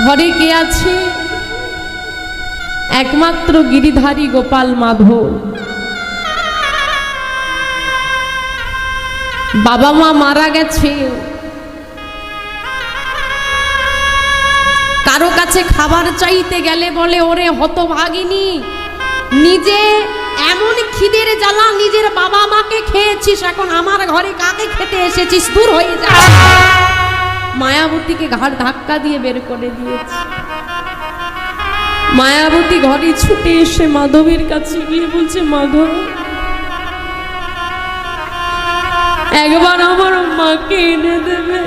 ঘরে কে আছে? একমাত্র গিরিধারী গোপাল মাধব। বাবা মা মারা গেছে, কারো কাছে খাবার চাইতে গেলে বলে ওরে হতভাগিনী, নিজে এমন খিদের জ্বালা নিজের বাবা মাকে খেয়েছিস, এখন আমার ঘরে কাকে খেতে এসেছিস, দূর হয়ে যা। মায়াবতীকে ঘাড় ধাক্কা দিয়ে বের করে দিয়েছে। মায়াবতী ঘরে ছুটে এসে মাধবের কাছে গিয়ে বলছে, মাধব একবার আমার মাকে এনে দেবে।